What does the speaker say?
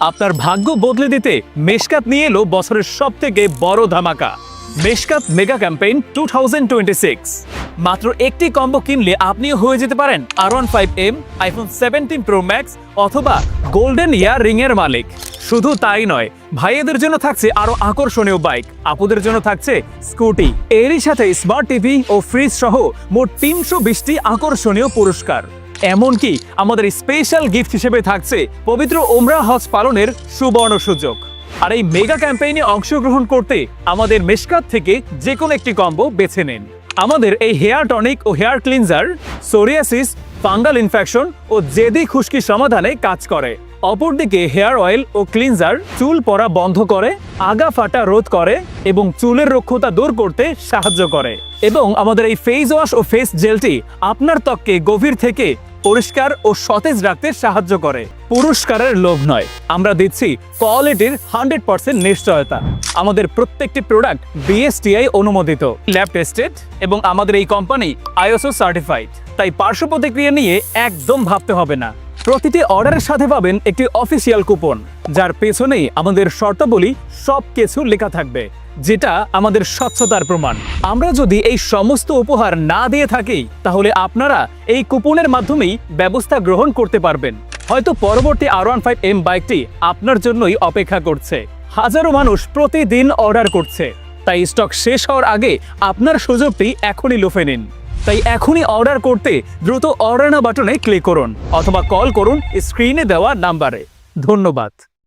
আপনার ভাগ্য বদলে দিতে মেশকাত নিয়ে এলো বছরের সবথেকে বড় ধামাকা মেশকাত মেগা ক্যাম্পেইন 2026। মাত্র একটি কম্বো কিনলে আপনিও হয়ে যেতে পারেন R15M, iPhone 17 Pro Max অথবা গোল্ডেন ইয়ার রিং এর মালিক। শুধু তাই নয়, ভাইয়েদের জন্য থাকছে আরো আকর্ষণীয় বাইক, আপুদের জন্য থাকছে স্কুটি, এরই সাথে স্মার্ট টিভি ও ফ্রিজ সহ মোট 320টি আকর্ষণীয় পুরস্কার। এমনকি আমাদের স্পেশাল গিফট হিসেবে থাকছে পবিত্র ওমরা হজ পালনের সুবর্ণ সুযোগ। আর এই মেগা ক্যাম্পেইনে অংশগ্রহণ করতে আমাদের মেশকাত থেকে যে কোনো একটি কম্বো বেছে নিন। আমাদের এই হেয়ার টনিক ও hair cleanser psoriasis, fungal infection ও জেদি খুশকি সমাধানে কাজ করে। অপরদিকে হেয়ার অয়েল ও ক্লিনজার চুল পড়া বন্ধ করে, আগা ফাটা রোধ করে এবং চুলের রুক্ষতা দূর করতে সাহায্য করে। এবং আমাদের এই ফেস ওয়াশ ও ফেস জেলটি আপনার ত্বককে গভীর থেকে পরিষ্কার ও সতেজ রাখতে সাহায্য করে। পুরস্কারের লোভ নয়, আমরা দিচ্ছি কোয়ালিটির 100% নিশ্চয়তা। আমাদের প্রত্যেকটি প্রোডাক্ট BSTI অনুমোদিত, ল্যাব টেস্টেড এবং আমাদের এই কোম্পানি ISO সার্টিফাইড। তাই পার্শ্ব প্রতিক্রিয়া নিয়ে একদম ভাবতে হবে না। প্রতিটি অর্ডারের সাথে পাবেন একটি অফিসিয়াল কুপন, যার পেছনেই আমাদের শর্তাবলী সবকিছু লেখা থাকবে, যেটা আমাদের স্বচ্ছতার প্রমাণ। আমরা যদি এই সমস্ত উপহার না দিয়ে থাকি, তাহলে আপনারা এই কুপনের মাধ্যমেই ব্যবস্থা গ্রহণ করতে পারবেন। হয়তো পরবর্তী R15M বাইকটি আপনার জন্যই অপেক্ষা করছে। হাজারো মানুষ প্রতিদিন অর্ডার করছে, তাই স্টক শেষ হওয়ার আগে আপনার সুযোগটি এখনই লুফে নিন। তাই এখনই অর্ডার করতে দ্রুত অর্ডার নাও বাটনে ক্লিক করুন অথবা কল করুন স্ক্রিনে দেওয়া নাম্বারে। ধন্যবাদ।